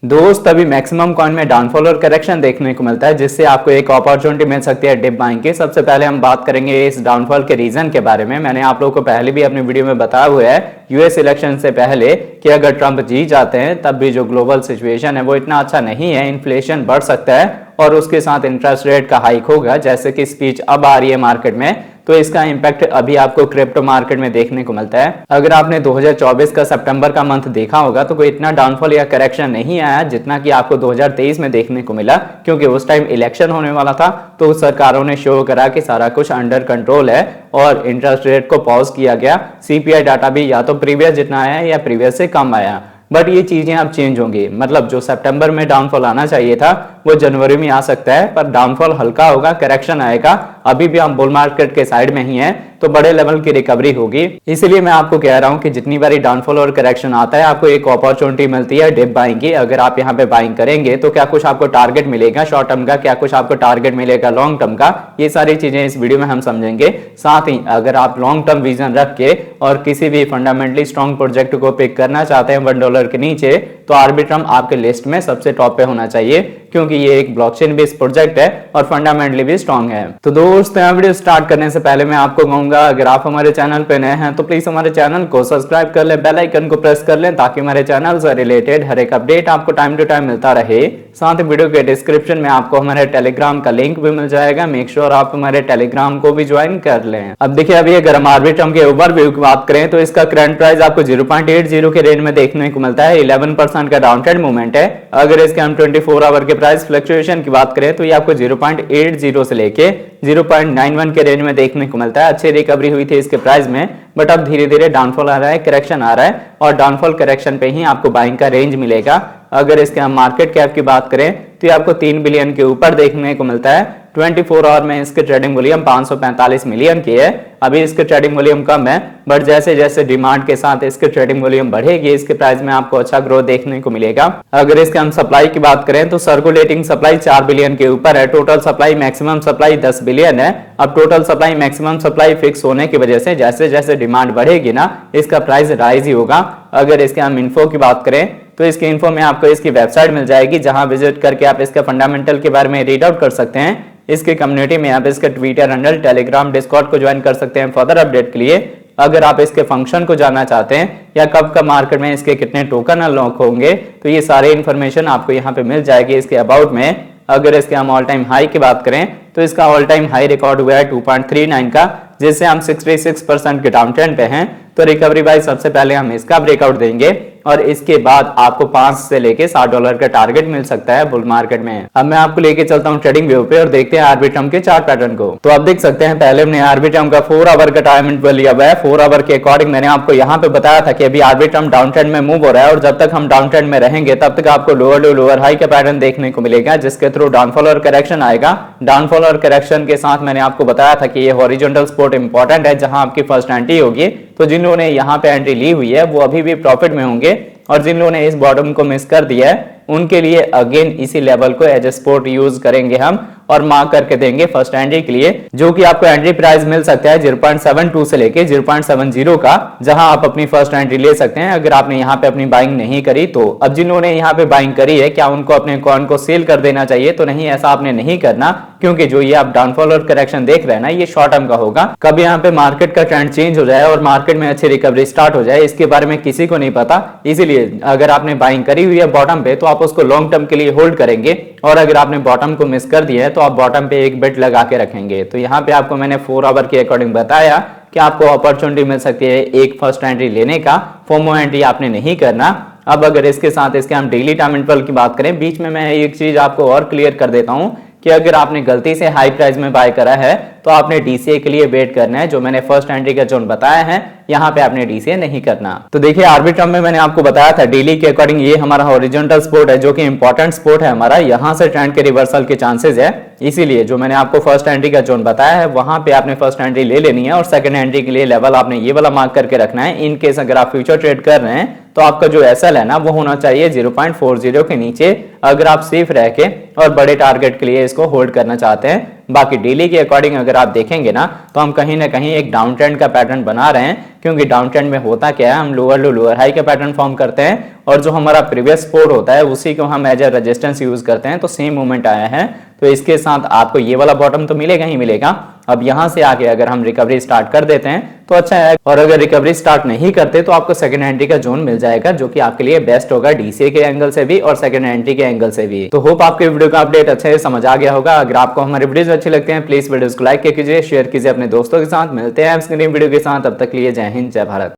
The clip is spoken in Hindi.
दोस्त अभी मैक्सिमम कॉइन में डाउनफॉल और करेक्शन देखने को मिलता है, जिससे आपको एक अपॉर्चुनिटी मिल सकती है डिप बाइंग की। सबसे पहले हम बात करेंगे इस डाउनफॉल के रीजन के बारे में। मैंने आप लोगों को पहले भी अपनी वीडियो में बताया हुआ है यूएस इलेक्शन से पहले कि अगर ट्रंप जीत जाते हैं तब भी जो ग्लोबल सिचुएशन है वो इतना अच्छा नहीं है, इन्फ्लेशन बढ़ सकता है और उसके साथ इंटरेस्ट रेट का हाइक होगा, जैसे कि स्पीच अब आ रही है मार्केट में, तो इसका इम्पैक्ट अभी आपको क्रिप्टो मार्केट में देखने को मिलता है। अगर आपने 2024 का सितंबर का मंथ देखा होगा तो कोई इतना डाउनफॉल या करेक्शन नहीं आया जितना कि आपको 2023 में देखने को मिला, क्योंकि उस टाइम इलेक्शन होने वाला था तो सरकारों ने शो करा कि सारा कुछ अंडर कंट्रोल है और इंटरेस्ट रेट को पॉज किया गया। सीपीआई डाटा भी या तो प्रीवियस जितना आया या प्रीवियस से कम आया, बट ये चीजें अब चेंज होंगी। मतलब जो सितंबर में डाउनफॉल आना चाहिए था वो जनवरी में आ सकता है, पर डाउनफॉल हल्का होगा, करेक्शन आएगा। अभी भी हम बुल मार्केट के साइड में ही हैं तो बड़े लेवल की रिकवरी होगी। इसलिए मैं आपको कह रहा हूं कि जितनी बारी डाउनफॉल और करेक्शन आता है आपको एक अपॉर्चुनिटी मिलती है डिप बाइंग की। अगर आप यहाँ पे बाइंग करेंगे तो क्या कुछ आपको टारगेट मिलेगा शॉर्ट टर्म का, क्या कुछ आपको टारगेट मिलेगा लॉन्ग टर्म का, ये सारी चीजें इस वीडियो में हम समझेंगे। साथ ही अगर आप लॉन्ग टर्म विजन रख के और किसी भी फंडामेंटली स्ट्रॉन्ग प्रोजेक्ट को पिक करना चाहते हैं $1 के नीचे, तो आर्बिट्रम आपके लिस्ट में सबसे टॉप पे होना चाहिए, क्योंकि ये एक ब्लॉकचेन बेस्ड प्रोजेक्ट है और फंडामेंटली भी स्ट्रॉन्ग है। तो दोस्तों वीडियो स्टार्ट करने से पहले मैं आपको कहूंगा, अगर आप हमारे चैनल पे नए हैं तो प्लीज हमारे चैनल को सब्सक्राइब कर लें, बेल आइकन को प्रेस कर लें, ताकि हमारे चैनल से रिलेटेड हर एक अपडेट आपको टाइम टू टाइम मिलता रहे। साथ ही वीडियो के डिस्क्रिप्शन में आपको हमारे टेलीग्राम का लिंक भी मिल जाएगा, मेक श्योर आप हमारे टेलीग्राम को भी ज्वाइन कर लें। अब देखिए, अभी अगर हम आर्बिट्रम के ओवरव्यू की बात करें तो इसका करंट प्राइस आपको 0.80 के रेंज में देखने को मिलता है। 11% का डाउन ट्रेंड मूवमेंट है। अगर इसके हम 24 आवर के प्राइस फ्लक्चुएशन की बात करें तो ये आपको 0.80 से लेके 0.91 के रेंज में देखने को मिलता है। अच्छी रिकवरी हुई थी इसके प्राइस में, बट अब धीरे धीरे डाउनफॉल आ रहा है, करेक्शन आ रहा है और डाउनफॉल करेक्शन पे ही आपको बाइंग का रेंज मिलेगा। अगर इसके हम मार्केट कैप की बात करें तो ये आपको 3 बिलियन के ऊपर देखने को मिलता है। 24 आवर में इसके ट्रेडिंग वॉल्यूम 545 मिलियन की है। अभी इसके ट्रेडिंग वॉल्यूम कम है, बट जैसे जैसे डिमांड के साथ इसके ट्रेडिंग वॉल्यूम बढ़ेगी इसके प्राइस में आपको अच्छा ग्रोथ देखने को मिलेगा। अगर इसके हम सप्लाई की बात करें तो सर्कुलेटिंग सप्लाई 4 बिलियन के ऊपर है। Total supply maximum supply 10 billion है। अब total supply maximum supply fix होने की वजह से जैसे जैसे डिमांड बढ़ेगी ना, इसका प्राइस राइज ही होगा। अगर इसके हम इन्फो की बात करें तो इसकी इन्फो में आपको इसकी वेबसाइट मिल जाएगी, जहां विजिट करके आप इसके फंडामेंटल के बारे में रीड आउट कर सकते हैं। इसके कम्युनिटी में आप इसके ट्विटर हैंडल, टेलीग्राम, डिस्कॉर्ड को ज्वाइन कर सकते हैं फर्दर अपडेट के लिए। अगर आप इसके फंक्शन को जानना चाहते हैं या कब कब मार्केट में इसके कितने टोकन अनलॉक होंगे, तो ये सारे इन्फॉर्मेशन आपको यहाँ पे मिल जाएगी इसके अबाउट में। अगर इसके हम ऑल टाइम हाई की बात करें तो इसका ऑल टाइम हाई रिकॉर्ड हुआ है 2.39 का, जिससे हम 66% के डाउन ट्रेंड पे हैं। तो रिकवरी वाइज सबसे पहले हम इसका ब्रेकआउट देंगे और इसके बाद आपको 5 से लेके $60 का टारगेट मिल सकता है बुल मार्केट में। अब मैं आपको लेके चलता हूँ ट्रेडिंग व्यू पे और देखते हैं आर्बिट्रम के चार्ट पैटर्न को। तो आप देख सकते हैं पहले हमने आर्बिट्रम का 4 आवर का टाइम इंटरवल लिया हुआ है। 4 आवर के अकॉर्डिंग मैंने आपको यहाँ पे बताया था कि अभी आर्बिट्रम डाउन ट्रेंड में मूव हो रहा है और जब तक हम डाउन ट्रेंड में रहेंगे तब तक आपको लोअर लो लोअर हाई का पैटर्न देखने को मिलेगा, जिसके थ्रू डाउनफॉल और करेक्शन आएगा। डाउनफॉल और करेक्शन के साथ मैंने आपको बताया था कि ये हॉरिजॉन्टल सपोर्ट इंपॉर्टेंट है, जहां आपकी फर्स्ट एंट्री होगी। तो जिन लोगों ने यहाँ पे एंट्री ली हुई है वो अभी भी प्रॉफिट में होंगे, और जिन लोगों ने इस बॉटम को मिस कर दिया है उनके लिए अगेन इसी लेवल को एज ए सपोर्ट यूज करेंगे हम और मार्क करके देंगे फर्स्ट एंट्री के लिए, जो कि आपको एंट्री प्राइस मिल सकता है 0.72 से लेके 0.70 का, जहां आप अपनी फर्स्ट एंट्री ले सकते हैं अगर आपने यहाँ पे अपनी बाइंग नहीं करी तो। अब जिन लोगों ने यहाँ पे बाइंग करी है, क्या उनको अपने कॉइन को सेल कर देना चाहिए? तो नहीं, ऐसा आपने नहीं करना, क्योंकि जो ये आप डाउनफॉल और करेक्शन देख रहे हैं ना, ये शॉर्ट टर्म का होगा। कभी यहाँ पे मार्केट का ट्रेंड चेंज हो जाए और मार्केट में अच्छी रिकवरी स्टार्ट हो जाए, इसके बारे में किसी को नहीं पता। इसीलिए अगर आपने बाइंग करी हुई है बॉटम पे तो आप उसको लॉन्ग टर्म के लिए होल्ड करेंगे, और अगर आपने बॉटम को मिस कर दिया है तो आप बॉटम पे एक बेट लगा के रखेंगे। तो यहाँ पे आपको मैंने 4 आवर के अकॉर्डिंग बताया कि आपको अपॉर्चुनिटी मिल सकती है एक फर्स्ट एंट्री लेने का। फोमो एंट्री आपने नहीं करना। अब अगर इसके साथ इसके हम डेली टाइम इंटरवल की बात करें, बीच में मैं एक चीज आपको और क्लियर कर देता हूं कि अगर आपने गलती से हाई प्राइस में बाय करा है तो आपने डीसीए के लिए वेट करना है। जो मैंने फर्स्ट एंट्री का जोन बताया है, यहाँ पे आपने डीसीए नहीं करना। तो देखिए, आर्बिट्रम में मैंने आपको बताया था डेली के अकॉर्डिंग ये हमारा हॉरिजॉन्टल सपोर्ट है, जो कि इंपॉर्टेंट सपोर्ट है हमारा। यहाँ से ट्रेंड के रिवर्सल के चांसेस है, इसीलिए जो मैंने आपको फर्स्ट एंट्री का जोन बताया है वहां पे आपने फर्स्ट एंट्री ले लेनी है और सेकंड एंट्री के लिए लेवल आपने ये वाला मार्क करके रखना है। इन केस अगर आप फ्यूचर ट्रेड कर रहे हैं तो आपका जो एसएल है ना वो होना चाहिए 0.40 के नीचे। अगर आप सेफ रह के और बड़े टारगेट के लिए इसको होल्ड करना चाहते हैं। बाकी डेली के अकॉर्डिंग अगर आप देखेंगे ना तो हम कहीं ना कहीं एक डाउन ट्रेंड का पैटर्न बना रहे हैं, क्योंकि डाउन ट्रेंड में होता क्या है, हम लोअर लो लोअर हाई का पैटर्न फॉर्म करते हैं और जो हमारा प्रीवियस सपोर्ट होता है उसी को हम एज ए रेजिस्टेंस यूज करते हैं। तो सेम मूवमेंट आया है, तो इसके साथ आपको ये वाला बॉटम तो मिलेगा ही मिलेगा। अब यहां से आगे अगर हम रिकवरी स्टार्ट कर देते हैं तो अच्छा है, और अगर रिकवरी स्टार्ट नहीं करते तो आपको सेकंड एंट्री का जोन मिल जाएगा, जो कि आपके लिए बेस्ट होगा डीसीए के एंगल से भी और सेकंड एंट्री के एंगल से भी। तो होप आपके वीडियो का अपडेट अच्छे से समझ आ गया होगा। अगर आपको हमारे वीडियोस अच्छे लगते हैं प्लीज वीडियोस को लाइक कीजिए, शेयर कीजिए अपने दोस्तों के साथ। मिलते हैं वीडियो के साथ, तब तक के लिए जय हिंद जय भारत।